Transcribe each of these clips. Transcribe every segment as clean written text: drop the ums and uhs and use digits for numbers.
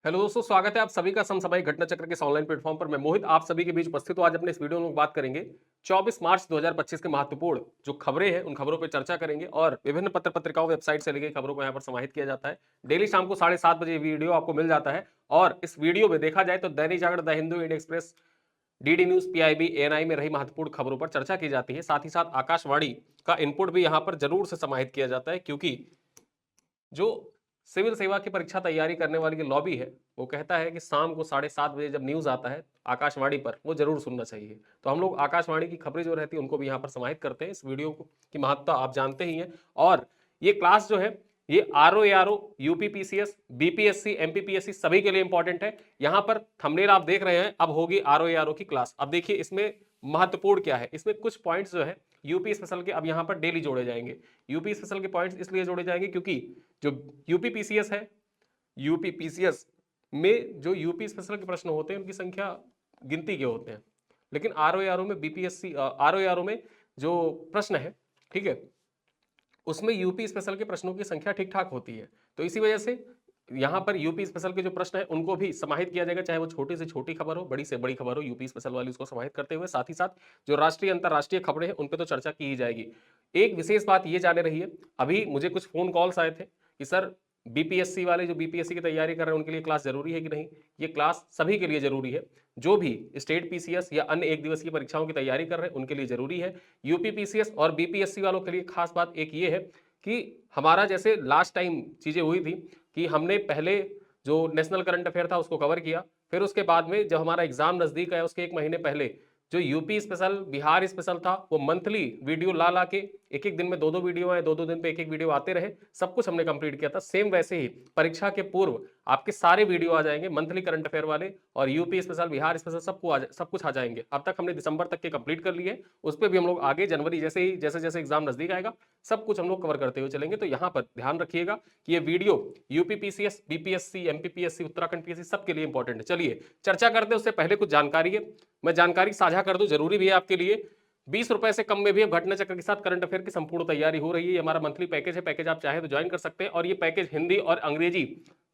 Hello दोस्तों, स्वागत है आप सभी का समसामयिक घटना चक्र के इस ऑनलाइन प्लेटफॉर्म पर। मैं मोहित आप सभी के बीच उपस्थित हूं। आज अपने इस वीडियो में बात करेंगे 24 मार्च 2025 के महत्वपूर्ण जो खबरें हैं उन खबरों पर चर्चा करेंगे और विभिन्न पत्र पत्रिकाओं वेबसाइट से लेकर खबरों को यहां पर समाहित किया जाता है। डेली शाम को 7:30 बजे वीडियो आपको मिल जाता है और इस वीडियो में देखा जाए तो Dainik Jagran, the Hindu, Indian express, DD news, PIB, ANI में रही महत्वपूर्ण खबरों पर चर्चा की जाती है। साथ ही साथ आकाशवाणी का इनपुट भी यहाँ पर जरूर से समाहित किया जाता है, क्योंकि जो सिविल सेवा की परीक्षा तैयारी करने वाली लॉबी है वो कहता है कि शाम को 7:30 बजे जब न्यूज आता है आकाशवाणी पर वो जरूर सुनना चाहिए। तो हम लोग आकाशवाणी की खबरें जो रहती है उनको भी यहाँ पर समाहित करते हैं। इस वीडियो की महत्ता आप जानते ही हैं। और ये क्लास जो है ये आरओ यूपीपीसीएस, बीपीएससी, एमपीपीएससी सभी के लिए इंपॉर्टेंट है। यहाँ पर थंबनेल आप देख रहे हैं, अब होगी आरओ की क्लास। अब देखिए इसमें महत्वपूर्ण क्या है, इसमें कुछ पॉइंट्स जो है यूपी स्पेशल के अब यहाँ पर डेली जोड़े जाएंगे। यूपी स्पेशल के पॉइंट्स इसलिए जोड़े जाएंगे क्योंकि जो यूपी पीसीएस है, यूपी पीसीएस में जो यूपी स्पेशल के प्रश्न होते हैं उनकी संख्या गिनती के होते हैं, लेकिन आरओ में बीपीएससी आरओ में जो प्रश्न है, ठीक है, उसमें यूपी स्पेशल के प्रश्नों की संख्या ठीक ठाक होती है। तो इसी वजह से यहाँ पर यूपी स्पेशल के जो प्रश्न है उनको भी समाहित किया जाएगा, चाहे वो छोटी से छोटी खबर हो, बड़ी से बड़ी खबर हो, यूपी स्पेशल वाली उसको समाहित करते हुए साथ ही साथ जो राष्ट्रीय अंतर्राष्ट्रीय खबरें हैं उन पर तो चर्चा की ही जाएगी। एक विशेष बात ये जाने रही है, अभी मुझे कुछ फोन कॉल्स आए थे कि सर बीपीएससी वाले जो बीपीएससी की तैयारी कर रहे हैं उनके लिए क्लास जरूरी है कि नहीं। ये क्लास सभी के लिए जरूरी है, जो भी स्टेट पीसीएस या अन्य एक दिवसीय परीक्षाओं की तैयारी कर रहे हैं उनके लिए जरूरी है। यूपी पीसीएस और बीपीएससी वालों के लिए खास बात एक ये है कि हमारा जैसे लास्ट टाइम चीजें हुई थी कि हमने पहले जो नेशनल करंट अफेयर था उसको कवर किया, फिर उसके बाद में जब हमारा एग्जाम नजदीक आया उसके एक महीने पहले जो यूपी स्पेशल, बिहार स्पेशल था वो मंथली वीडियो ला ला के एक एक दिन में दो दो वीडियो आए, दो दो दिन पे एक एक वीडियो आते रहे, सब कुछ हमने कंप्लीट किया था। सेम वैसे ही परीक्षा के पूर्व आपके सारे वीडियो आ जाएंगे, मंथली करंट अफेयर वाले और यूपी स्पेशल, बिहार स्पेशल सब कुछ आ जाएंगे। अब तक हमने दिसंबर तक के कंप्लीट कर लिए, उस पर भी हम लोग आगे जनवरी जैसे ही जैसे जैसे एग्जाम नजदीक आएगा सब कुछ हम लोग कवर करते हुए चलेंगे। तो यहाँ पर ध्यान रखिएगा कि ये video UP PCS, BPSC, MPPSC, Uttarakhand PSC सबके लिए इंपॉर्टेंट है। चलिए चर्चा करते हैं, उससे पहले कुछ जानकारी है, मैं जानकारी साझा कर दूं, जरूरी भी है आपके लिए। 20 रुपए से कम में भी अब घटना चक्र के साथ करंट अफेयर की संपूर्ण तैयारी हो रही है। हमारा मंथली पैकेज है, पैकेज आप चाहे तो ज्वाइन कर सकते हैं और ये पैकेज हिंदी और अंग्रेजी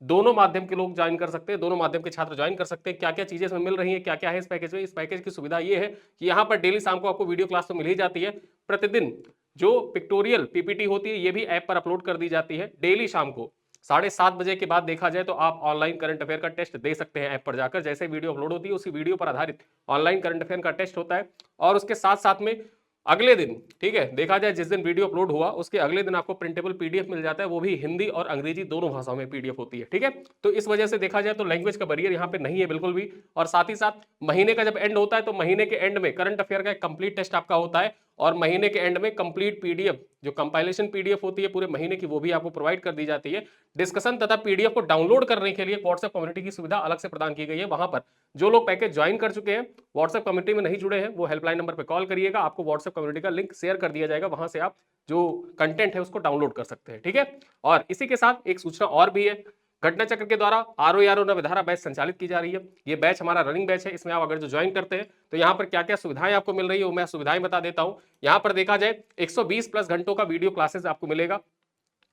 दोनों माध्यम के लोग ज्वाइन कर सकते हैं, दोनों माध्यम के छात्र ज्वाइन कर सकते हैं। क्या क्या चीजें इसमें मिल रही है, क्या क्या है इस पैकेज में। इस पैकेज की सुविधा ये है कि यहाँ पर डेली शाम को आपको वीडियो क्लास तो मिल ही जाती है, प्रतिदिन जो पिक्टोरियल पीपीटी होती है ये भी ऐप पर अपलोड कर दी जाती है। डेली शाम को 7:30 बजे के बाद देखा जाए तो आप ऑनलाइन करंट अफेयर का टेस्ट दे सकते हैं ऐप पर जाकर। जैसे वीडियो अपलोड होती है उसी वीडियो पर आधारित ऑनलाइन करंट अफेयर का टेस्ट होता है और उसके साथ साथ में अगले दिन, ठीक है, देखा जाए जिस दिन वीडियो अपलोड हुआ उसके अगले दिन आपको प्रिंटेबल पीडीएफ मिल जाता है, वो भी हिंदी और अंग्रेजी दोनों भाषाओं में पीडीएफ होती है। ठीक है, तो इस वजह से देखा जाए तो लैंग्वेज का बैरियर यहाँ पे नहीं है बिल्कुल भी। और साथ ही साथ महीने का जब एंड होता है तो महीने के एंड में करंट अफेयर का एक कंप्लीट टेस्ट आपका होता है और महीने के एंड में कंप्लीट पीडीएफ जो कंपाइलेशन पीडीएफ होती है पूरे महीने की वो भी आपको प्रोवाइड कर दी जाती है। डिस्कशन तथा पीडीएफ को डाउनलोड करने के लिए व्हाट्सएप कम्युनिटी की सुविधा अलग से प्रदान की गई है। वहां पर जो लोग पैकेज ज्वाइन कर चुके हैं, व्हाट्सएप कम्युनिटी में नहीं जुड़े हैं, वो हेल्पलाइन नंबर पर कॉल करिएगा, आपको व्हाट्सएप कम्युनिटी का लिंक शेयर कर दिया जाएगा, वहां से आप जो कंटेंट है उसको डाउनलोड कर सकते हैं। ठीक है, और इसी के साथ एक सूचना और भी है, घटना चक्र के द्वारा आरओ नवधारा बैच संचालित की जा रही है। ये बैच हमारा रनिंग बैच है, इसमें आप अगर जो ज्वाइन करते हैं तो यहाँ पर क्या क्या सुविधाएं आपको मिल रही है वो मैं सुविधाएं बता देता हूं। यहाँ पर देखा जाए 120 प्लस घंटों का वीडियो क्लासेस आपको मिलेगा।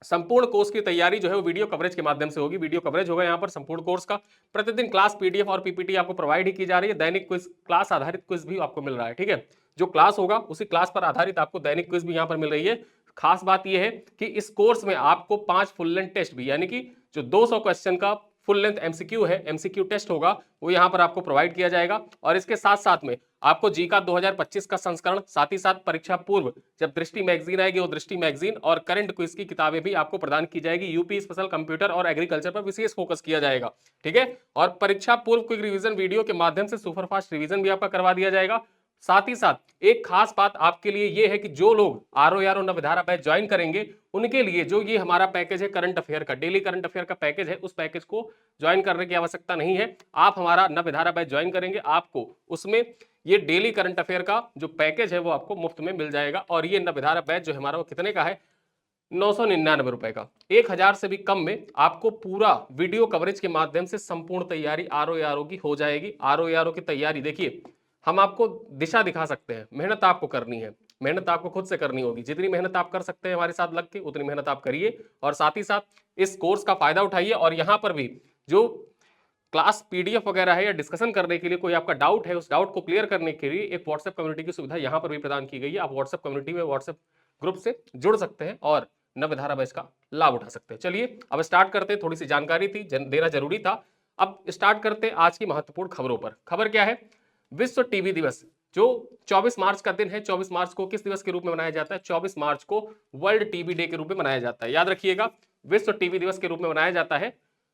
संपूर्ण कोर्स की तैयारी जो है वो वीडियो कवरेज के माध्यम से होगी, वीडियो कवरेज होगा यहाँ पर संपूर्ण कोर्स का। प्रतिदिन क्लास पीडीएफ और पीपीटी आपको प्रोवाइड ही की जा रही है। दैनिक क्विज, क्लास आधारित क्विज भी आपको मिल रहा है। ठीक है, जो क्लास होगा उसी क्लास पर आधारित आपको दैनिक क्विज भी यहाँ पर मिल रही है। खास बात यह है कि इस कोर्स में आपको 5 फुल लेंथ टेस्ट भी, यानी कि जो 200 क्वेश्चन का फुल लेंथ एमसीक्यू है, एमसीक्यू टेस्ट होगा, वो यहाँ पर आपको प्रोवाइड किया जाएगा। और इसके साथ साथ में आपको जी का 2025 का संस्करण, साथ ही साथ परीक्षा पूर्व जब दृष्टि मैगजीन आएगी वो दृष्टि मैगजीन और करंट क्विज की किताबें भी आपको प्रदान की जाएगी। यूपी स्पेशल कंप्यूटर और एग्रीकल्चर पर विशेष फोकस किया जाएगा। ठीक है, और परीक्षा पूर्व क्विक रिवीजन वीडियो के माध्यम से सुपरफास्ट रिवीजन भी आपका करवा दिया जाएगा। साथ ही साथ एक खास बात आपके लिए यह है कि जो लोग आरओ नवधारा बैच ज्वाइन करेंगे उनके लिए जो ये हमारा पैकेज है करंट अफेयर का, डेली करंट अफेयर का पैकेज है, उस पैकेज को ज्वाइन करने की आवश्यकता नहीं है। आप हमारा नवधारा बैच ज्वाइन करेंगे, आपको उसमें ये डेली करंट अफेयर का जो पैकेज है वो आपको मुफ्त में मिल जाएगा। और ये नवधारा बैच जो हमारा वो कितने का है, 999 रुपए का। 1000 से भी कम में आपको पूरा वीडियो कवरेज के माध्यम से संपूर्ण तैयारी आरओ की हो जाएगी। आरओ की तैयारी देखिए, हम आपको दिशा दिखा सकते हैं, मेहनत आपको करनी है, मेहनत आपको खुद से करनी होगी। जितनी मेहनत आप कर सकते हैं हमारे साथ लग के उतनी मेहनत आप करिए और साथ ही साथ इस कोर्स का फायदा उठाइए। और यहां पर भी जो क्लास पीडीएफ वगैरह है या डिस्कशन करने के लिए कोई आपका डाउट है, उस डाउट को क्लियर करने के लिए एक व्हाट्सएप कम्युनिटी की सुविधा यहाँ पर भी प्रदान की गई है। आप व्हाट्सएप कम्युनिटी में व्हाट्सएप ग्रुप से जुड़ सकते हैं और नवधारा बैच का लाभ उठा सकते हैं। चलिए अब स्टार्ट करते हैं, थोड़ी सी जानकारी थी देना जरूरी था। अब स्टार्ट करते हैं आज की महत्वपूर्ण खबरों पर। खबर क्या है? विश्व टीबी दिवस जो 24 मार्च का दिन है, 24 मार्च को किस दिवस के रूप में मनाया जाता है? 24 मार्च को वर्ल्ड टीबी डे के रूप में मनाया जाता है। याद रखिएगा, विश्व टीबी दिवस के रूप में मनाया जाता है।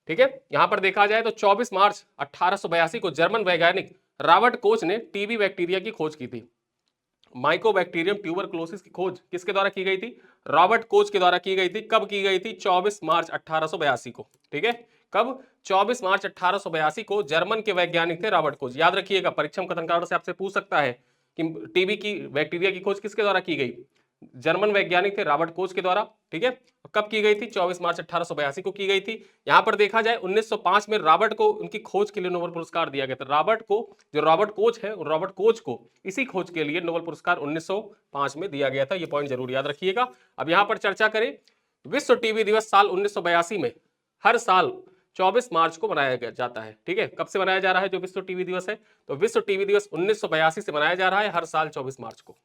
ठीक है, यहां पर देखा जाए तो 24 मार्च 1882 को जर्मन वैज्ञानिक रॉबर्ट कोच ने टीबी बैक्टीरिया की खोज की थी। माइकोबैक्टीरियम ट्यूबरकुलोसिस की खोज किसके द्वारा की गई थी? रॉबर्ट कोच के द्वारा की गई थी। कब की गई थी? 24 मार्च 1882 को। ठीक है, कब? 24 मार्च 1882 को जर्मन के वैज्ञानिक थे रॉबर्ट कोच। याद रखिएगा, परीक्षण कथन कारण से आपसे पूछ सकता है कि टीबी की बैक्टीरिया की खोज किसके द्वारा की गई? जर्मन वैज्ञानिक थे रॉबर्ट कोच के द्वारा। ठीक है, कब की गई थी? 24 मार्च 1882 को की गई थी। यहां पर देखा जाए 1905 में रॉबर्ट को उनकी खोज के लिए नोबेल पुरस्कार दिया गया था। रॉबर्ट को, जो रॉबर्ट कोच है, रॉबर्ट कोच को इसी खोज के लिए नोबेल पुरस्कार 1905 में दिया गया था। यह पॉइंट जरूर याद रखिएगा। अब यहां पर चर्चा करें, विश्व टीबी दिवस साल 1982 में हर साल 24 मार्च को मनाया जाता है। ठीक है, कब से मनाया जा रहा है जो विश्व टीबी दिवस है? तो विश्व टीबी दिवस 1982 से मनाया जा रहा है हर साल 24 मार्च को।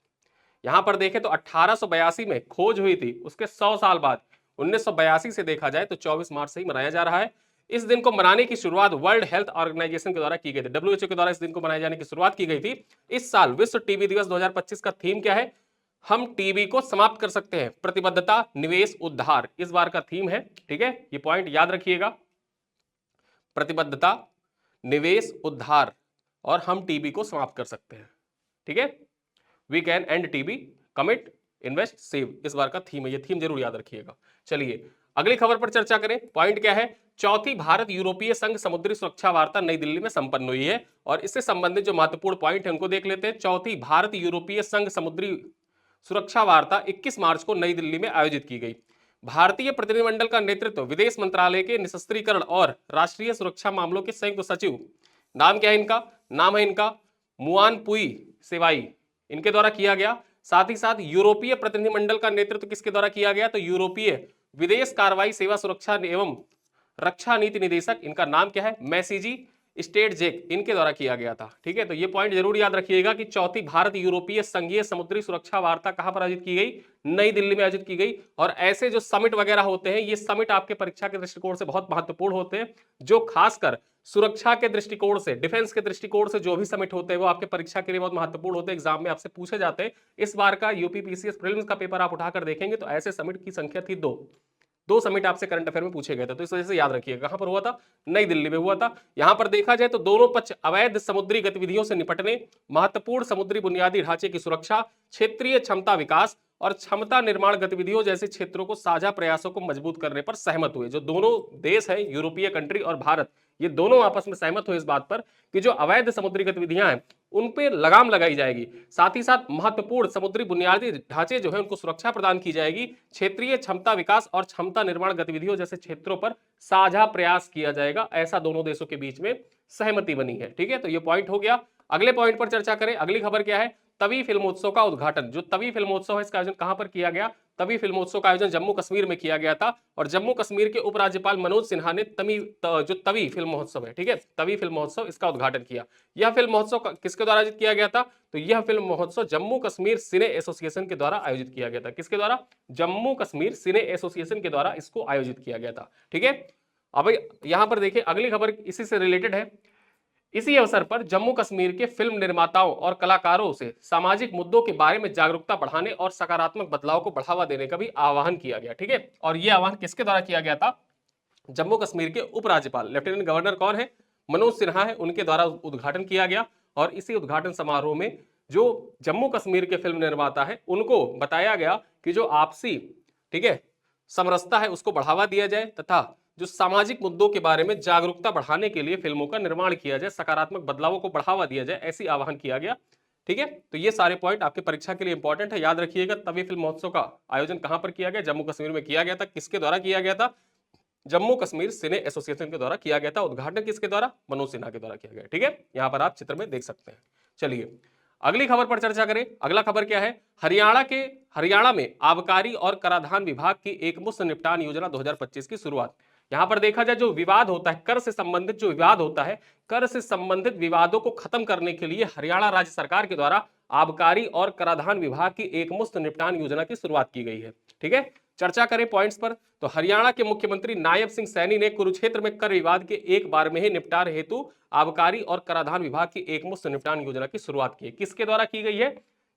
यहां पर देखें तो 1882 में खोज हुई थी, उसके 100 साल बाद 1982 से देखा जाए तो 24 मार्च से ही मनाया जा रहा है। इस दिन को मनाने की शुरुआत वर्ल्ड हेल्थ ऑर्गेनाइजेशन के द्वारा की गई थी। WHO के द्वारा इस दिन को मनाए जाने की शुरुआत की गई थी। इस साल विश्व टीबी दिवस 2025 का थीम क्या है? हम टीबी को समाप्त कर सकते हैं, प्रतिबद्धता, निवेश, उद्धार, इस बार का थीम है। ठीक है, ये पॉइंट याद रखिएगा, प्रतिबद्धता, निवेश, उद्धार, और हम टीबी को समाप्त कर सकते हैं। ठीक है, we can and TB, commit, invest, save, इस बार का थीम है। ये थीम जरूर याद रखिएगा। चलिए अगली खबर पर चर्चा करें। पॉइंट क्या है? चौथी भारत यूरोपीय संघ समुद्री सुरक्षा वार्ता नई दिल्ली में संपन्न हुई है, और इससे संबंधित जो महत्वपूर्ण पॉइंट है उनको देख लेते हैं। चौथी भारत यूरोपीय संघ समुद्री सुरक्षा वार्ता 21 मार्च को नई दिल्ली में आयोजित की गई। भारतीय प्रतिनिधिमंडल का नेतृत्व विदेश मंत्रालय के निशस्त्रीकरण और राष्ट्रीय सुरक्षा मामलों के संयुक्त सचिव, नाम क्या है इनका? नाम है इनका मुआनपुई सेवाई, इनके द्वारा किया गया। साथ ही साथ यूरोपीय प्रतिनिधिमंडल का नेतृत्व किसके द्वारा किया गया? तो यूरोपीय विदेश कार्रवाई सेवा सुरक्षा एवं रक्षा नीति निदेशक, इनका नाम क्या है? मैसीजी स्टेट जेक, इनके द्वारा किया गया था। ठीक है, तो ये पॉइंट जरूर याद रखिएगा कि चौथी भारत यूरोपीय संघीय समुद्री सुरक्षा वार्ता कहां पर आयोजित की गई? नई दिल्ली में आयोजित की गई। और ऐसे जो समिट वगैरह होते हैं, ये समिट आपके परीक्षा के दृष्टिकोण से बहुत महत्वपूर्ण होते हैं, जो खासकर सुरक्षा के दृष्टिकोण से, डिफेंस के दृष्टिकोण से जो भी समिट होते हैं वो आपके परीक्षा के लिए बहुत महत्वपूर्ण होते हैं, एग्जाम में आपसे पूछे जाते हैं। इस बार का यूपीपीसीएस प्रीलिम्स का पेपर आप उठाकर देखेंगे तो ऐसे समिट की संख्या थी दो समिट आपसे करंट अफेयर में पूछे गए थे। तो इस वजह से याद रखिएगा, कहां पर हुआ था? नई दिल्ली में हुआ था। यहां पर देखा जाए तो दोनों पक्ष अवैध समुद्री गतिविधियों से निपटने, महत्वपूर्ण समुद्री बुनियादी ढांचे की सुरक्षा, क्षेत्रीय क्षमता विकास और क्षमता निर्माण गतिविधियों जैसे क्षेत्रों को साझा प्रयासों को मजबूत करने पर सहमत हुए। जो दोनों देश हैं, यूरोपीय कंट्री और भारत, ये दोनों आपस में सहमत हुए इस बात पर कि जो अवैध समुद्री गतिविधियां हैं उन पे लगाम लगाई जाएगी। साथ ही साथ महत्वपूर्ण समुद्री बुनियादी ढांचे जो है उनको सुरक्षा प्रदान की जाएगी। क्षेत्रीय क्षमता विकास और क्षमता निर्माण गतिविधियों जैसे क्षेत्रों पर साझा प्रयास किया जाएगा। ऐसा दोनों देशों के बीच में सहमति बनी है। ठीक है, तो ये पॉइंट हो गया। अगले पॉइंट पर चर्चा करें। अगली खबर क्या है? तवी फिल्मोत्सव का उद्घाटन। जो तवी फिल्मोत्सव है इसका आयोजन कहां पर किया गया? तवी फिल्मोत्सव का आयोजन जम्मू कश्मीर में किया गया था, और जम्मू कश्मीर के उपराज्यपाल मनोज सिन्हा ने जो तवी फिल्म महोत्सव है, ठीक है, तवी फिल्म महोत्सव, इसका उद्घाटन किया। यह फिल्म महोत्सव किसके द्वारा आयोजित किया गया था? तो यह फिल्म महोत्सव जम्मू कश्मीर सिने एसोसिएशन के द्वारा आयोजित किया गया था। किसके द्वारा? जम्मू कश्मीर सिने एसोसिएशन के द्वारा इसको आयोजित किया गया था। ठीक है, अब यहां पर देखिए अगली खबर इसी से रिलेटेड है। इसी अवसर पर जम्मू कश्मीर के फिल्म निर्माताओं और कलाकारों से सामाजिक मुद्दों के बारे में जागरूकता बढ़ाने और सकारात्मक बदलाव को बढ़ावा देने का भी आह्वान किया गया। ठीक है, और यह आह्वान किसके द्वारा किया गया था? जम्मू कश्मीर के उपराज्यपाल लेफ्टिनेंट गवर्नर कौन है? मनोज सिन्हा है, उनके द्वारा उद्घाटन किया गया। और इसी उद्घाटन समारोह में जो जम्मू कश्मीर के फिल्म निर्माता है उनको बताया गया कि जो आपसी, ठीक है, समरसता है उसको बढ़ावा दिया जाए, तथा जो सामाजिक मुद्दों के बारे में जागरूकता बढ़ाने के लिए फिल्मों का निर्माण किया जाए, सकारात्मक बदलावों को बढ़ावा दिया जाए, ऐसी आह्वान किया गया। ठीक है, तो ये सारे पॉइंट आपके परीक्षा के लिए इंपॉर्टेंट है, याद रखिएगा। तभी फिल्म महोत्सव का आयोजन कहां पर किया गया? जम्मू कश्मीर में किया गया था। किसके द्वारा किया गया था? जम्मू कश्मीर सिने एसोसिएशन के द्वारा किया गया था। उद्घाटन किसके द्वारा? मनोज सिन्हा के द्वारा किया गया। ठीक है, यहां पर आप चित्र में देख सकते हैं। चलिए अगली खबर पर चर्चा करें। अगला खबर क्या है? हरियाणा में आबकारी और कराधान विभाग की एकमुश्त निपटान योजना 2025 की शुरुआत। यहां पर देखा जाए जो विवाद होता है, कर से संबंधित जो विवाद होता है, कर से संबंधित विवादों को खत्म करने के लिए हरियाणा राज्य सरकार के द्वारा आबकारी और कराधान विभाग की एकमुश्त निपटान योजना की शुरुआत की गई है। ठीक है, चर्चा करें पॉइंट्स पर, तो हरियाणा के मुख्यमंत्री नायब सिंह सैनी ने कुरुक्षेत्र में कर विवाद के एक बार में ही निपटान हेतु आबकारी और कराधान विभाग की एकमुश्त निपटान योजना की शुरुआत की है। किसके द्वारा की गई है?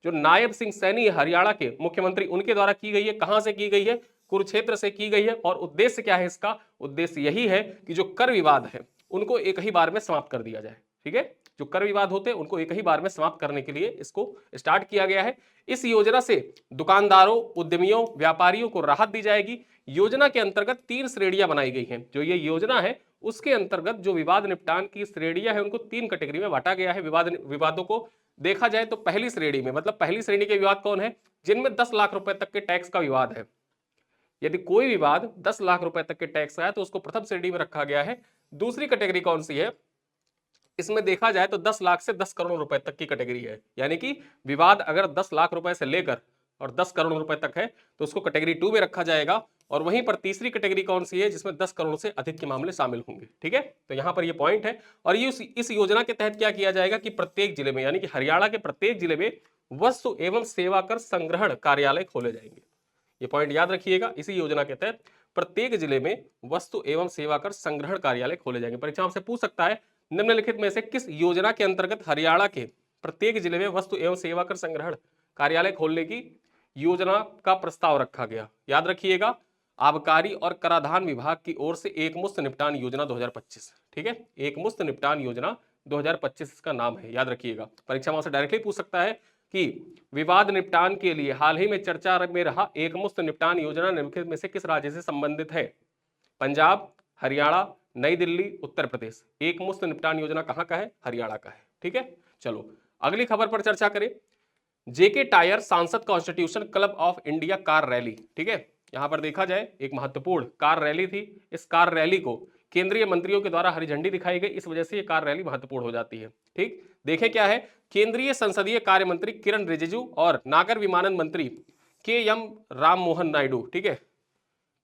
जो नायब सिंह सैनी हरियाणा के मुख्यमंत्री, उनके द्वारा की गई है। कहां से की गई है? कुरुक्षेत्र से की गई है। और उद्देश्य क्या है इसका? उद्देश्य यही है कि जो कर विवाद है उनको एक ही बार में समाप्त कर दिया जाए। ठीक है, जो कर विवाद होते हैं उनको एक ही बार में समाप्त करने के लिए इसको स्टार्ट किया गया है। इस योजना से दुकानदारों, उद्यमियों, व्यापारियों को राहत दी जाएगी। योजना के अंतर्गत 3 श्रेणियां बनाई गई हैं। जो ये योजना है उसके अंतर्गत जो विवाद निपटान की श्रेणियां हैं उनको 3 कैटेगरी में बांटा गया है। विवादों को देखा जाए तो पहली श्रेणी में, मतलब पहली श्रेणी के विवाद कौन है? जिनमें 10 लाख रुपए तक के टैक्स का विवाद है। यदि कोई विवाद 10 लाख रुपए तक के टैक्स का है तो उसको प्रथम श्रेणी में रखा गया है। दूसरी कैटेगरी कौन सी है? इसमें देखा जाए तो 10 लाख से 10 करोड़ रुपए तक की कैटेगरी है। यानी कि विवाद अगर 10 लाख रुपए से लेकर और 10 करोड़ रुपए तक है तो उसको कैटेगरी 2 में रखा जाएगा। और वहीं पर तीसरी कैटेगरी कौन सी है? जिसमें 10 करोड़ से अधिक के मामले शामिल होंगे। ठीक है, तो यहां पर ये पॉइंट है। और ये इस योजना के तहत क्या किया जाएगा कि प्रत्येक जिले में, यानी कि हरियाणा के प्रत्येक जिले में वस्तु एवं सेवा कर संग्रहण कार्यालय खोले जाएंगे। ये पॉइंट याद रखिएगा। इसी योजना के तहत प्रत्येक जिले में वस्तु एवं सेवा कर संग्रहण कार्यालय खोले जाएंगे। परीक्षा से पूछ सकता है निम्नलिखित में से किस योजना के अंतर्गत हरियाणा के प्रत्येक जिले में वस्तु एवं सेवा कर संग्रहण कार्यालय खोलने की योजना का प्रस्ताव रखा गया? याद रखिएगा, आबकारी और कराधान विभाग की ओर से एकमुश्त निपटान योजना 2025। ठीक है, एकमुश्त निपटान योजना 2025 इसका नाम है, याद रखिएगा। परीक्षा में से डायरेक्टली पूछ सकता है कि विवाद निपटान के लिए हाल ही में चर्चा में रहा एकमुश्त निपटान योजना निम्नलिखित में से किस राज्य से संबंधित है? पंजाब, हरियाणा, नई दिल्ली, उत्तर प्रदेश। एकमुश्त निपटान योजना कहां का है? हरियाणा का है। ठीक है, चलो अगली खबर पर चर्चा करें। जेके टायर सांसद constitution club of India car rally. ठीक है, यहां पर देखा जाए एक महत्वपूर्ण कार रैली थी। इस कार रैली को केंद्रीय मंत्रियों के द्वारा हरी झंडी दिखाई गई, इस वजह से ये कार रैली महत्वपूर्ण हो जाती है। ठीक, देखें क्या है। केंद्रीय संसदीय कार्य मंत्री किरण रिजिजू और नागर विमानन मंत्री के.एम. राम मोहन नायडू, ठीक है,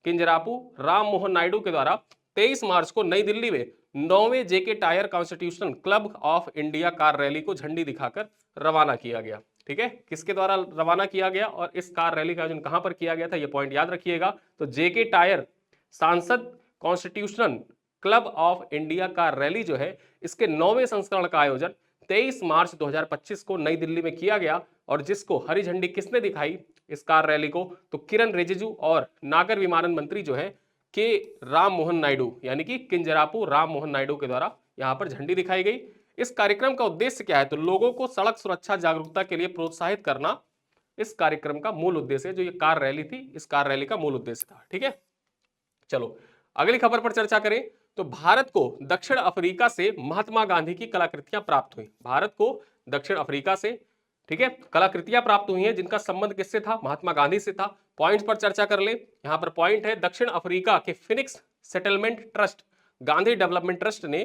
किंजरापू राम मोहन नायडू के द्वारा 23 मार्च को नई दिल्ली में 9वें JK tyre constitution club of India car rally को झंडी दिखाकर रवाना किया गया। ठीक है, किसके द्वारा रवाना किया गया और इस कार रैली का आयोजन कहां पर किया गया था? ये पॉइंट याद रखिएगा। तो जेके टायर सांसद constitution club of India car rally जो है इसके 9वें संस्करण का आयोजन 23 मार्च 2025 को नई दिल्ली में किया गया। और जिसको हरी झंडी किसने दिखाई इस कार रैली को? तो किरण रिजिजू और नागर विमानन मंत्री जो है के राम मोहन नायडू, यानी कि किंजरापू राम मोहन नायडू के द्वारा यहां पर झंडी दिखाई गई। इस कार्यक्रम का उद्देश्य क्या है? तो लोगों को सड़क सुरक्षा जागरूकता के लिए प्रोत्साहित करना इस कार्यक्रम का मूल उद्देश्य है। जो ये कार रैली थी, इस कार रैली का मूल उद्देश्य था। ठीक है, चलो अगली खबर पर चर्चा करें। तो भारत को दक्षिण अफ्रीका से महात्मा गांधी की कलाकृतियां प्राप्त हुई। भारत को दक्षिण अफ्रीका से, ठीक है, कलाकृतियां प्राप्त हुई हैं जिनका संबंध किससे था? महात्मा गांधी से था। पॉइंट्स पर चर्चा कर ले। यहां पर पॉइंट है, दक्षिण अफ्रीका के Phoenix settlement trust Gandhi development trust ने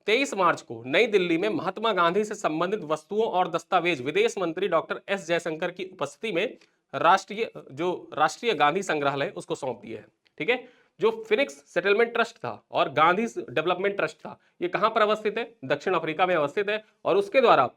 23 मार्च को नई दिल्ली में महात्मा गांधी से संबंधित वस्तुओं और दस्तावेज विदेश मंत्री डॉक्टर एस जयशंकर की उपस्थिति में राष्ट्रीय गांधी संग्रहालय उसको सौंप दिए हैं। ठीक है, जो फिनिक्स सेटलमेंट ट्रस्ट था और गांधी डेवलपमेंट ट्रस्ट था, ये कहां पर अवस्थित है? दक्षिण अफ्रीका में अवस्थित है। और उसके द्वारा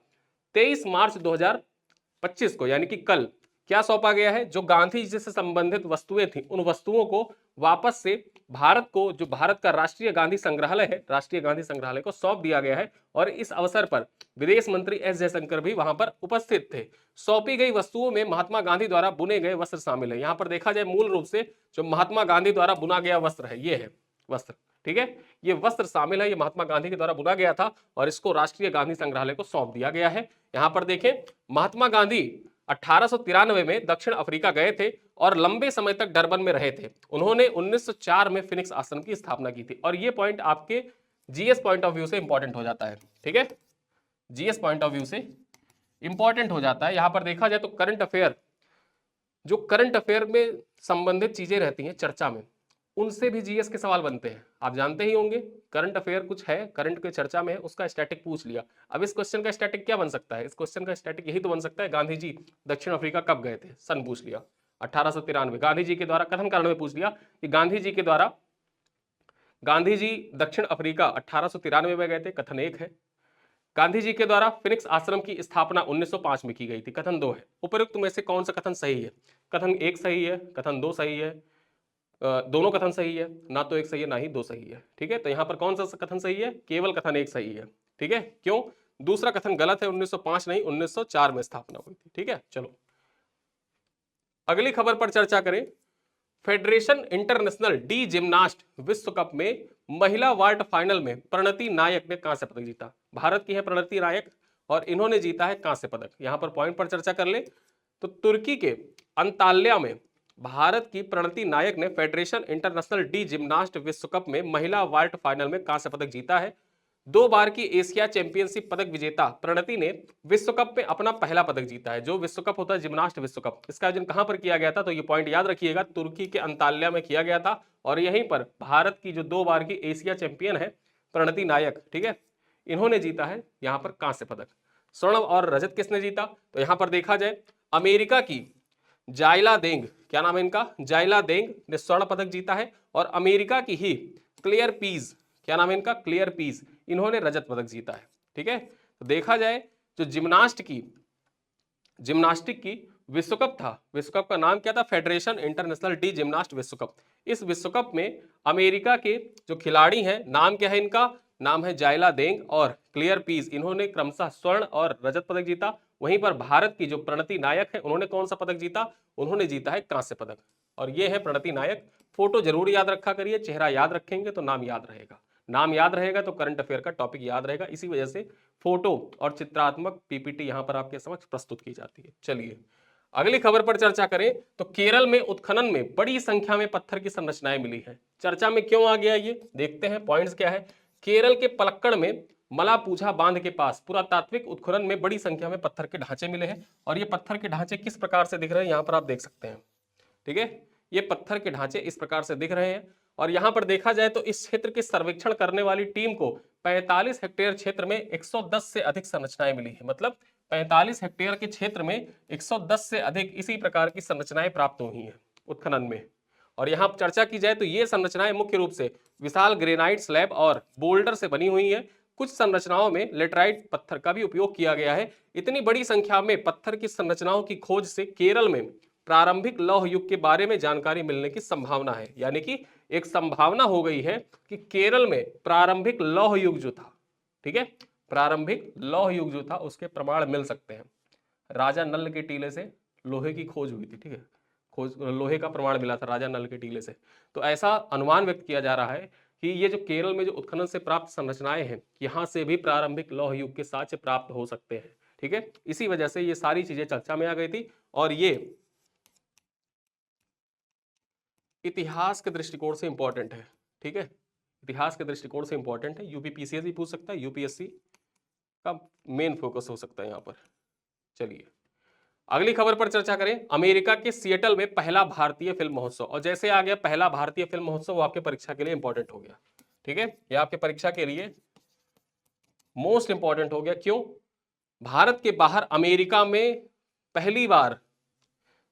23 मार्च 2025 को, यानी कि कल, क्या सौंपा गया है? जो गांधी जी से संबंधित वस्तुएं थी उन वस्तुओं को वापस से भारत को, जो भारत का राष्ट्रीय गांधी संग्रहालय है, राष्ट्रीय गांधी संग्रहालय को सौंप दिया गया है। और इस अवसर पर विदेश मंत्री एस जयशंकर भी वहां पर उपस्थित थे। सौंपी गई वस्तुओं में महात्मा गांधी द्वारा बुने गए वस्त्र शामिल है। यहां पर देखा जाए मूल रूप से जो महात्मा गांधी द्वारा बुना गया वस्त्र है, ये है वस्त्र। ठीक है, ये वस्त्र शामिल है, ये महात्मा गांधी के द्वारा बुना गया था और इसको राष्ट्रीय गांधी संग्रहालय को सौंप दिया गया है। यहां पर देखें, महात्मा गांधी 1893 में दक्षिण अफ्रीका गए थे और लंबे समय तक डरबन में रहे थे। उन्होंने 1904 में फिनिक्स आश्रम की स्थापना की थी। और ये पॉइंट आपके जीएस पॉइंट ऑफ व्यू से इंपॉर्टेंट हो जाता है। ठीक है, जीएस पॉइंट ऑफ व्यू से इंपॉर्टेंट हो जाता है। यहां पर देखा जाए तो करंट अफेयर, जो करंट अफेयर में संबंधित चीजें रहती हैं चर्चा में, उनसे भी जीएस के सवाल बनते हैं। आप जानते ही होंगे, करंट अफेयर कुछ है, करंट के चर्चा में है, उसका स्टैटिक पूछ लिया। अब इस क्वेश्चन का स्टैटिक क्या बन सकता है? इस क्वेश्चन का स्टैटिक यही तो बन सकता है, गांधी जी दक्षिण अफ्रीका कब गए थे? सन पूछ लिया 1893। गांधी जी के द्वारा कथन कारण में पूछ लिया कि गांधी जी के द्वारा गांधी जी दक्षिण अफ्रीका 1893 में गए थे, कथन 1 है। गांधी जी के द्वारा फिनिक्स आश्रम की स्थापना 1905 में की गई थी, कथन 2 है। उपरोक्त में से कौन सा कथन सही है? कथन 1 सही है, कथन 2 सही है, दोनों कथन सही है, ना तो 1 सही है ना ही 2 सही है। ठीक है, तो यहां पर कौन सा कथन सही है? केवल कथन 1 सही है। ठीक है, क्यों? दूसरा कथन गलत है, 1905 नहीं 1904 में स्थापना हुई थी। ठीक है, चलो अगली खबर पर चर्चा करें। फेडरेशन इंटरनेशनल डी जिम्नास्ट विश्व कप में महिला वार्ड फाइनल में प्रणति नायक ने कांस्य पदक जीता। भारत की है प्रणति नायक और इन्होंने जीता है कांस्य पदक। यहां पर पॉइंट पर चर्चा कर ले तो तुर्की के अंताल्या में भारत की प्रणति नायक ने फेडरेशन इंटरनेशनल डी जिम्नास्ट विश्व कप में महिला वार्ड फाइनल में कांस्य पदक जीता है। 2 बार की एशिया चैंपियनशिप पदक विजेता प्रणति ने विश्व कप में अपना पहला पदक जीता है। जो विश्व कप होता है जिम्नास्ट विश्व कप, इसका आयोजन कहां पर किया गया था? तो ये पॉइंट याद रखिएगा, तुर्की के अंताल्या में किया गया था। और यहीं पर भारत की जो 2 बार की एशिया चैंपियन है प्रणति नायक, ठीक है, इन्होंने जीता है यहां पर कांस्य पदक। स्वर्ण और रजत किसने जीता? तो यहां पर देखा जाए अमेरिका की जाइला देंग, क्या नाम है इनका? जाइला देंग ने स्वर्ण पदक जीता है। और अमेरिका की ही क्लियर पीज, क्या नाम है इनका? क्लियर पीज, इन्होंने रजत पदक जीता है। ठीक है, तो देखा जाए जो जिम्नास्टिक की विश्व कप था, विश्व कप का नाम क्या था? फेडरेशन इंटरनेशनल डी जिम्नास्ट विश्व कप। इस विश्व कप में अमेरिका के जो खिलाड़ी हैं, नाम क्या है इनका? नाम है जाइला देंग और क्लियर पीस, इन्होंने क्रमशः स्वर्ण और रजत पदक जीता। वहीं पर भारत की जो प्रणति नायक है, उन्होंने कौन सा पदक जीता? उन्होंने जीता है कांस्य पदक। और ये है प्रणति नायक। फोटो जरूर याद रखा करिए, चेहरा याद रखेंगे तो नाम याद रहेगा, नाम याद रहेगा तो करंट अफेयर का टॉपिक याद रहेगा। इसी वजह से फोटो और चित्रात्मक पीपीटी यहां पर आपके समक्ष प्रस्तुत की जाती है। चलिए अगली खबर पर चर्चा करें तो केरल में उत्खनन में बड़ी संख्या में पत्थर की संरचनाएं मिली हैं। चर्चा में क्यों आ गया ये देखते हैं, पॉइंट्स क्या है। केरल के पलक्कड़ में मलापूझा बांध के पास पुरातात्विक उत्खनन में बड़ी संख्या में पत्थर के ढांचे मिले हैं। और ये पत्थर के ढांचे किस प्रकार से दिख रहे हैं यहां पर आप देख सकते हैं। ठीक है, ये पत्थर के ढांचे इस प्रकार से दिख रहे हैं। और यहां पर देखा जाए तो इस क्षेत्र के सर्वेक्षण करने वाली टीम को 45 हेक्टेयर क्षेत्र में 110 से अधिक संरचनाएं मिली है। मतलब 45 हेक्टेयर के क्षेत्र में 110 से अधिक इसी प्रकार की संरचनाएं प्राप्त हुई हैं उत्खनन में। और यहां चर्चा की जाए तो ये संरचनाएं मुख्य रूप से विशाल ग्रेनाइट स्लैब और बोल्डर से बनी हुई हैं। कुछ संरचनाओं में लेटराइट पत्थर का भी उपयोग किया गया है। इतनी बड़ी संख्या में पत्थर की संरचनाओं की खोज से केरल में प्रारंभिक लौह युग के बारे में जानकारी मिलने की संभावना है। यानी कि एक संभावना हो गई है कि केरल में प्रारंभिक लौह युग जो था, ठीक है, प्रारंभिक लौह युग जो था उसके प्रमाण मिल सकते हैं। राजा नल के टीले से लोहे की खोज हुई थी, ठीक है, खोज लोहे का प्रमाण मिला था राजा नल के टीले से। तो ऐसा अनुमान व्यक्त किया जा रहा है कि ये जो केरल में जो उत्खनन से प्राप्त संरचनाएं हैं, यहां से भी प्रारंभिक लौह युग के साक्ष्य प्राप्त हो सकते हैं। ठीक है, इसी वजह से ये सारी चीजें चर्चा में आ गई थी। और ये इतिहास के दृष्टिकोण से इंपॉर्टेंट है। ठीक है, इतिहास के दृष्टिकोण से इंपॉर्टेंट है। यूपीपीसीएस भी पूछ सकता है, यूपीएससी का मेन फोकस हो सकता है यहां पर। चलिए अगली खबर पर चर्चा करें। अमेरिका के सिएटल में पहला भारतीय फिल्म महोत्सव। और जैसे आ गया पहला भारतीय फिल्म महोत्सव, वो आपके परीक्षा के लिए इंपॉर्टेंट हो गया। ठीक है, ये आपके परीक्षा के लिए मोस्ट इंपॉर्टेंट हो गया। क्यों? भारत के बाहर अमेरिका में पहली बार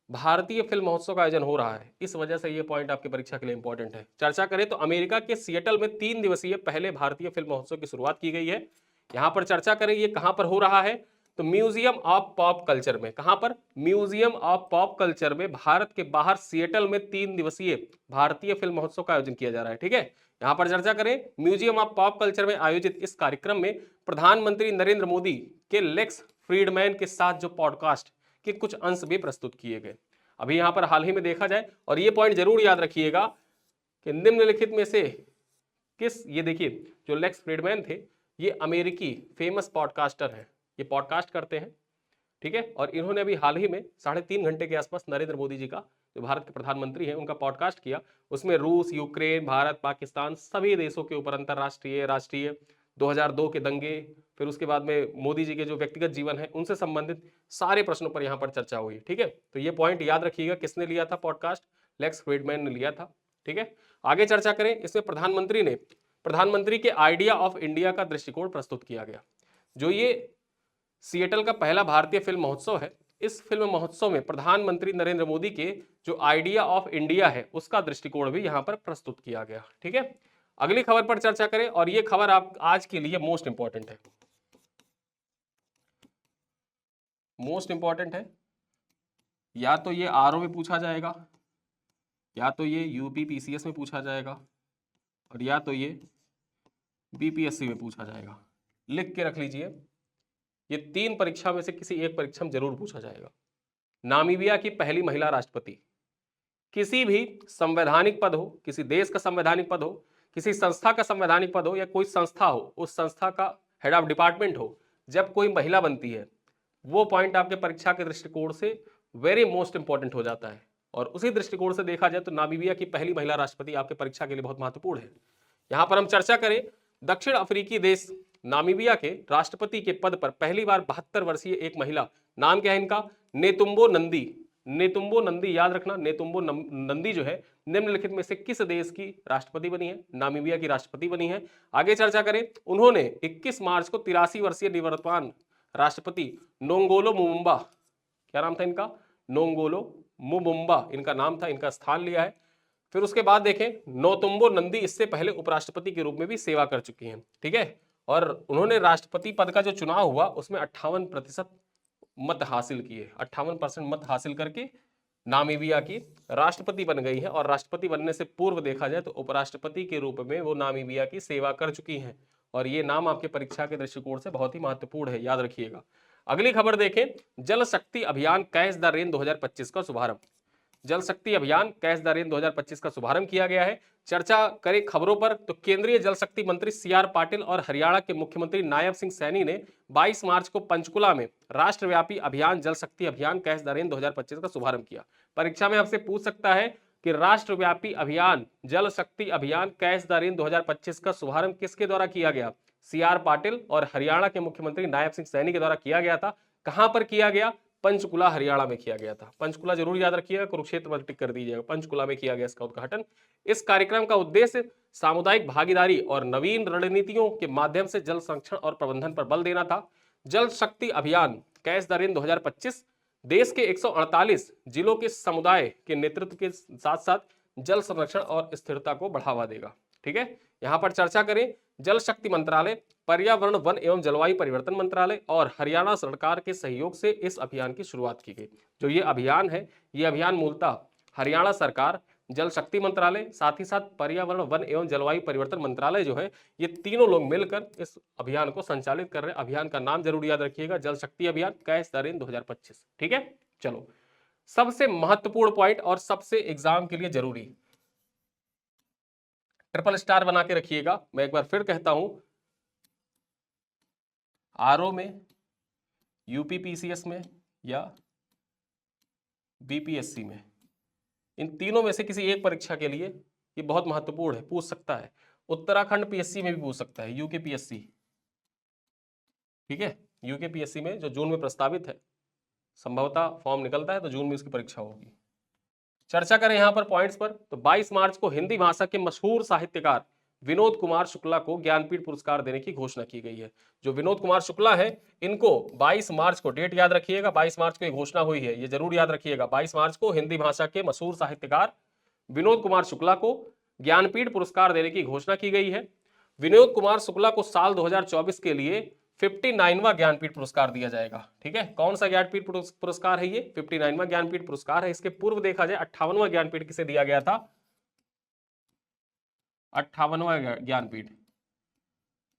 भारतीय फिल्म महोत्सव का आयोजन हो रहा है, इस वजह से यह पॉइंट आपकी परीक्षा के लिए इंपॉर्टेंट है। चर्चा करें तो अमेरिका के सिएटल में 3 दिवसीय पहले भारतीय फिल्म महोत्सव की शुरुआत की गई है। यहां पर चर्चा करें ये कहां पर हो रहा है, तो म्यूजियम ऑफ पॉप कल्चर में। कहां पर? म्यूजियम ऑफ पॉप कल्चर में भारत के बाहर सिएटल में 3 दिवसीय भारतीय फिल्म महोत्सव का आयोजन किया जा रहा है। ठीक है, यहां पर चर्चा करें म्यूजियम ऑफ पॉप कल्चर में आयोजित इस कार्यक्रम में प्रधानमंत्री नरेंद्र मोदी के लेक्स फ्रीडमैन के साथ जो पॉडकास्ट के कुछ अंश भी प्रस्तुत किए गए अभी यहां पर हाल ही में देखा जाए। और ये पॉइंट जरूर याद रखिएगा कि निम्नलिखित में से किस, ये देखिए जो लेक्स फ्रीडमैन थे ये अमेरिकी फेमस पॉडकास्टर हैं, ये पॉडकास्ट करते हैं। ठीक है, और इन्होंने अभी हाल ही में 3.5 घंटे के आसपास नरेंद्र मोदी जी का, जो भारत के प्रधानमंत्री हैं, उनका पॉडकास्ट किया। उसमें रूस, यूक्रेन, भारत, पाकिस्तान सभी देशों के ऊपर अंतरराष्ट्रीय, राष्ट्रीय, 2002 के दंगे, फिर उसके बाद में मोदी जी के जो व्यक्तिगत जीवन है उनसे संबंधित सारे प्रश्नों पर यहां पर चर्चा हुई। ठीक है, तो ये पॉइंट याद रखिएगा, किसने लिया था पॉडकास्ट? लेक्स फ्रीडमैन ने लिया था। ठीक है, आगे चर्चा करें। इसमें प्रधानमंत्री के आइडिया ऑफ इंडिया का दृष्टिकोण प्रस्तुत किया गया। जो ये सिएटल का पहला भारतीय फिल्म महोत्सव है, इस फिल्म महोत्सव में प्रधानमंत्री नरेंद्र मोदी के जो आइडिया ऑफ इंडिया है उसका दृष्टिकोण भी यहां पर प्रस्तुत किया गया। ठीक है, अगली खबर पर चर्चा करें, और ये खबर आप आज के लिए मोस्ट इंपॉर्टेंट है, मोस्ट इंपॉर्टेंट है। या तो ये आरओ में पूछा जाएगा, या तो ये यूपी पीसीएस में पूछा जाएगा, और या तो ये बीपीएससी में पूछा जाएगा। लिख के रख लीजिए, ये तीन परीक्षा में से किसी एक परीक्षा में जरूर पूछा जाएगा। नामीबिया की पहली महिला राष्ट्रपति। किसी भी संवैधानिक पद हो, किसी देश का संवैधानिक पद हो, किसी संस्था का संवैधानिक पद हो, या कोई संस्था हो, उस संस्था का हेड ऑफ डिपार्टमेंट हो, जब कोई महिला बनती है, वो पॉइंट आपके परीक्षा के दृष्टिकोण से वेरी मोस्ट इंपॉर्टेंट हो जाता है। और उसी दृष्टिकोण से देखा जाए तो नामीबिया की पहली महिला राष्ट्रपति आपके परीक्षा के लिए बहुत महत्वपूर्ण है। यहां पर हम चर्चा करें, दक्षिण अफ्रीकी देश नामीबिया के राष्ट्रपति के पद पर पहली बार 72 वर्षीय एक महिला, नाम क्या है इनका, नेतुम्बो नंदी। नेतुम्बो नंदी याद रखना, नेतुम्बो नंदी जो है निम्नलिखित में से किस देश की राष्ट्रपति बनी है, नामीबिया की राष्ट्रपति बनी है। आगे चर्चा करें, उन्होंने 21 मार्च को 83 वर्षीय निवर्तमान राष्ट्रपति नोंगोलो मुमुम्बा, क्या नाम था इनका, नोंगोलो मुमुम्बा इनका नाम था, इनका स्थान लिया है। फिर उसके बाद देखें, नोतुम्बो नंदी इससे पहले उपराष्ट्रपति के रूप में भी सेवा कर चुकी हैं, ठीक है। और उन्होंने राष्ट्रपति पद का जो चुनाव हुआ उसमें 58% मत हासिल किए, 58% मत हासिल करके नामीबिया की राष्ट्रपति बन गई है। और राष्ट्रपति बनने से पूर्व देखा जाए तो उपराष्ट्रपति के रूप में वो नामीबिया की सेवा कर चुकी हैं। और ये नाम आपके परीक्षा के दृष्टिकोण से बहुत ही महत्वपूर्ण है, याद रखिएगा। अगली खबर देखें, जल शक्ति अभियान कैच द रेन 2025 का शुभारंभ। जल शक्ति अभियान कैच द रेन 2025 का शुभारंभ किया गया है। चर्चा करें खबरों पर तो केंद्रीय जल शक्ति मंत्री सीआर पाटिल और हरियाणा के मुख्यमंत्री नायब सिंह सैनी ने 22 मार्च को पंचकुला में राष्ट्रव्यापी अभियान जल शक्ति अभियान कैच द रेन 2025 का शुभारंभ किया। परीक्षा में आपसे पूछ सकता है कि राष्ट्रव्यापी अभियान जल शक्ति अभियान कैच द रेन 2025 का शुभारंभ किसके द्वारा किया गया, सीआर पाटिल और हरियाणा के मुख्यमंत्री नायब सिंह सैनी के द्वारा किया गया था। कहां पर किया गया, पंचकुला हरियाणा में किया गया था। पंचकुला जरूर याद रखिएगा, कुरुक्षेत्र में टिक कर दीजिएगा, पंचकुला में किया गया इसका उद्घाटन। इस कार्यक्रम का उद्देश्य सामुदायिक भागीदारी और नवीन रणनीतियों के माध्यम से जल संरक्षण और प्रबंधन पर बल देना था। जल शक्ति अभियान कैच द रेन 2025 देश के 148 जिलों के समुदाय के नेतृत्व के साथ साथ जल संरक्षण और स्थिरता को बढ़ावा देगा, ठीक है। यहां पर चर्चा करें, जल शक्ति मंत्रालय, पर्यावरण वन एवं जलवायु परिवर्तन मंत्रालय और हरियाणा सरकार के सहयोग से इस अभियान की शुरुआत की गई। जो ये अभियान है, ये अभियान मूलतः हरियाणा सरकार, जल शक्ति मंत्रालय, साथ ही साथ पर्यावरण वन एवं जलवायु परिवर्तन मंत्रालय जो है, ये तीनों लोग मिलकर इस अभियान को संचालित कर रहे हैं। अभियान का नाम जरूर याद रखिएगा, जल शक्ति अभियान कैच द रेन 2025, ठीक है। चलो, सबसे महत्वपूर्ण पॉइंट और सबसे एग्जाम के लिए जरूरी, ट्रिपल स्टार बना के रखिएगा। मैं एक बार फिर कहता हूं, आरओ में, यूपी पीसीएस में या बीपीएससी में, इन तीनों में से किसी एक परीक्षा के लिए ये बहुत महत्वपूर्ण है, पूछ सकता है। उत्तराखंड पीएससी में भी पूछ सकता है, यूके पीएससी, ठीक है। यूके पीएससी में जो जून में प्रस्तावित है, संभवतः फॉर्म निकलता है तो जून में इसकी परीक्षा होगी। चर्चा करें यहां पर पॉइंट्स पर तो 22 मार्च को हिंदी भाषा के मशहूर साहित्यकार विनोद कुमार शुक्ला को ज्ञानपीठ पुरस्कार देने की घोषणा की गई है। जो विनोद कुमार शुक्ला है, इनको 22 मार्च को, डेट याद रखिएगा, 22 मार्च को ये घोषणा हुई है, ये जरूर याद रखिएगा। 22 मार्च को हिंदी भाषा के मशहूर साहित्यकार विनोद कुमार शुक्ला को ज्ञानपीठ पुरस्कार देने की घोषणा की गई है। विनोद कुमार शुक्ला को साल 2024 के लिए 59वां ज्ञानपीठ पुरस्कार दिया जाएगा, ठीक है। कौन सा ज्ञानपीठ पुरस्कार है ये, 59वां ज्ञानपीठ पुरस्कार है। इसके पूर्व देखा जाए 58वां ज्ञानपीठ किसे दिया गया था, 58वां ज्ञानपीठ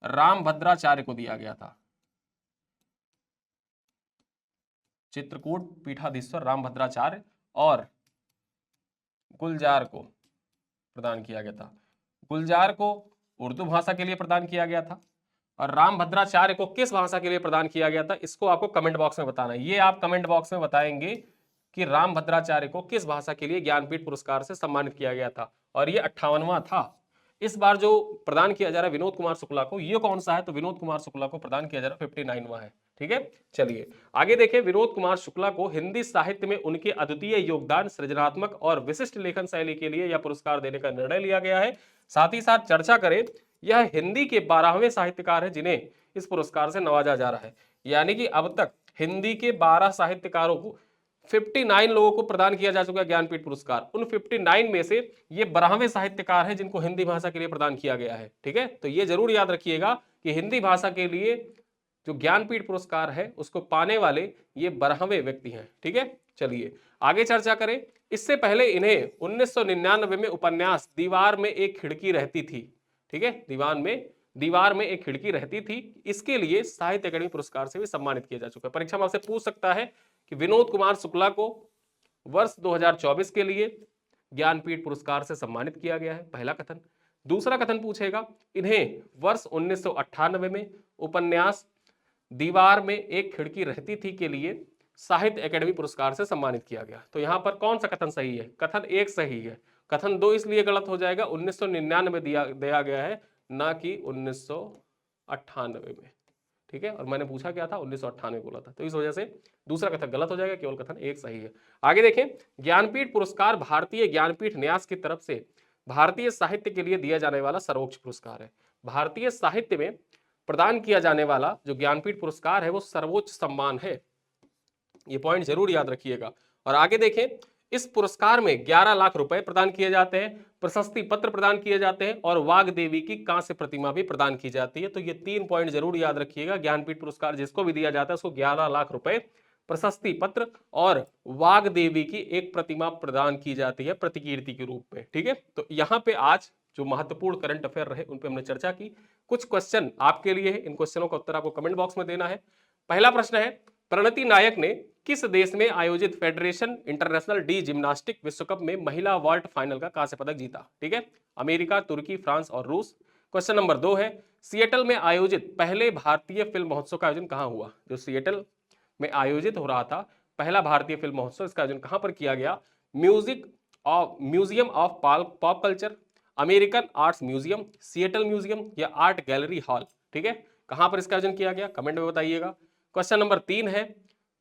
रामभद्राचार्य को दिया गया था। चित्रकूट पीठाधीश्वर रामभद्राचार्य और गुलजार को प्रदान किया गया था। गुलजार को उर्दू भाषा के लिए प्रदान किया गया था और रामभद्राचार्य को किस भाषा के लिए प्रदान किया गया था, इसको आपको कमेंट बॉक्स में बताना है। ये आप कमेंट बॉक्स में बताएंगे कि रामभद्राचार्य को किस भाषा के लिए ज्ञानपीठ पुरस्कार से सम्मानित किया गया था, और ये 58वां था। इस बार जो प्रदान किया जा रहा है विनोद कुमार शुक्ला को, ये कौन सा है, तो विनोद कुमार शुक्ला को प्रदान किया जा रहा है 59वां है, ठीक है। चलिए आगे देखें, विनोद कुमार शुक्ला को हिंदी साहित्य में उनके अद्वितीय योगदान, सृजनात्मक और विशिष्ट लेखन शैली के लिए यह पुरस्कार देने का निर्णय लिया गया है। साथ ही साथ चर्चा करें, यह हिंदी के 12वें साहित्यकार हैं जिन्हें इस पुरस्कार से नवाजा जा रहा है। यानी कि अब तक हिंदी के 12 साहित्यकारों को 59 लोगों को प्रदान किया जा चुका है ज्ञानपीठ पुरस्कार। उन 59 में से ये 12वें साहित्यकार हैं जिनको हिंदी भाषा के लिए प्रदान किया गया है। ठीक है, तो ये जरूर याद रखिएगा कि हिंदी भाषा के लिए जो ज्ञानपीठ पुरस्कार है उसको पाने वाले ये 12वें व्यक्ति हैं। ठीक है, चलिए आगे चर्चा करें। इससे पहले इन्हें 1999 में उपन्यास दीवार में एक खिड़की रहती थी, ठीक है, दीवार में एक खिड़की रहती थी, इसके लिए साहित्य अकादमी पुरस्कार से भी सम्मानित किया जा चुका है। परीक्षा में आपसे पूछ सकता है कि विनोद कुमार शुक्ला को वर्ष 2024 के लिए ज्ञानपीठ पुरस्कार से सम्मानित किया गया है, पहला कथन। दूसरा कथन पूछेगा, इन्हें वर्ष 1998 में उपन्यास दीवार में एक खिड़की रहती थी के लिए साहित्य अकादमी पुरस्कार से सम्मानित किया गया। तो यहां पर कौन सा कथन सही है? कथन एक सही है। कथन दो इसलिए गलत हो जाएगा, 1999 में दिया गया है, ना कि 1998 में। ठीक है, और मैंने पूछा क्या था, 1998 बोला था, तो इस वजह से दूसरा कथन गलत हो जाएगा, केवल कथन एक सही है। आगे देखें, ज्ञानपीठ पुरस्कार भारतीय ज्ञानपीठ न्यास की तरफ से भारतीय साहित्य के लिए दिया जाने वाला सर्वोच्च पुरस्कार है। भारतीय साहित्य में प्रदान किया जाने वाला जो ज्ञानपीठ पुरस्कार है वो सर्वोच्च सम्मान है, ये पॉइंट जरूर याद रखिएगा। और आगे देखें, इस पुरस्कार में 11 लाख रुपए प्रदान किए जाते हैं, प्रशस्ति पत्र प्रदान किए जाते हैं और वाग देवी की कांस्य प्रतिमा भी प्रदान की जाती है। तो ये 3 पॉइंट जरूर याद रखिएगा। ज्ञानपीठ पुरस्कार जिसको भी दिया जाता है उसको 11 लाख रुपए, प्रशस्ति पत्र और वाग देवी की एक प्रतिमा प्रदान की जाती है प्रतिकीर्ति के रूप में। ठीक है, तो यहाँ पे आज जो महत्वपूर्ण करंट अफेयर रहे उन पे हमने चर्चा की। कुछ क्वेश्चन आपके लिए है, इन क्वेश्चनों का उत्तर आपको कमेंट बॉक्स में देना है। पहला प्रश्न है, प्रणति नायक ने किस देश में आयोजित फेडरेशन इंटरनेशनल डी जिम्नास्टिक विश्व कप में महिला वॉल्ट फाइनल का कांस्य पदक जीता? ठीक है, अमेरिका, तुर्की, फ्रांस और रूस। क्वेश्चन नंबर 2 है, सिएटल में आयोजित पहले भारतीय फिल्म महोत्सव का आयोजन कहां हुआ? जो सिएटल में आयोजित हो रहा था पहला भारतीय फिल्म महोत्सव, इसका आयोजन कहां पर किया गया? Museum of pop culture, American arts museum, Seattle museum या आर्ट गैलरी हॉल। ठीक है, कहां पर इसका आयोजन किया गया? कमेंट में बताइएगा। क्वेश्चन नंबर 3 है,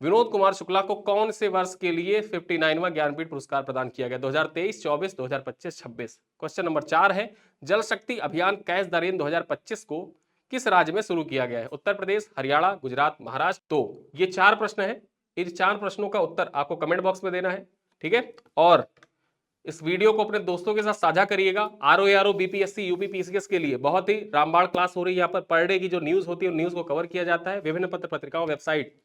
विनोद कुमार शुक्ला को कौन से वर्ष के लिए 59वां ज्ञानपीठ पुरस्कार प्रदान किया गया? 2023, 24, 2025, 26। क्वेश्चन नंबर 4 है, जल शक्ति अभियान कैच द रेन 2025 को किस राज्य में शुरू किया गया है? उत्तर प्रदेश, हरियाणा, गुजरात, महाराष्ट्र। तो ये 4 प्रश्न है, इन 4 प्रश्नों का उत्तर आपको कमेंट बॉक्स में देना है। ठीक है, और इस वीडियो को अपने दोस्तों के साथ साझा करिएगा। आरओ बीपीएससी यूपी पीसीएस के लिए बहुत ही रामबाण क्लास हो रही है। यहाँ पर पर डे की जो न्यूज होती है न्यूज को कवर किया जाता है। विभिन्न पत्र पत्रिकाओं वेबसाइट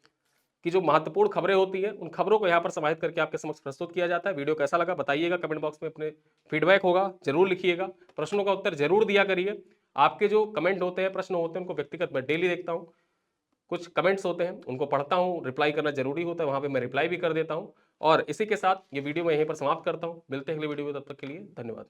की जो महत्वपूर्ण खबरें होती हैं उन खबरों को यहाँ पर समाहित करके आपके समक्ष प्रस्तुत किया जाता है। वीडियो कैसा लगा बताइएगा, कमेंट बॉक्स में अपने फीडबैक होगा जरूर लिखिएगा, प्रश्नों का उत्तर जरूर दिया करिए। आपके जो कमेंट होते हैं, प्रश्न होते हैं, उनको व्यक्तिगत मैं डेली देखता हूँ। कुछ कमेंट्स होते हैं उनको पढ़ता हूँ, रिप्लाई करना जरूरी होता है, वहां पे मैं रिप्लाई भी कर देता हूँ। और इसी के साथ ये वीडियो मैं यहीं पर समाप्त करता हूँ। मिलते हैं अगले वीडियो में, तब तक के लिए धन्यवाद।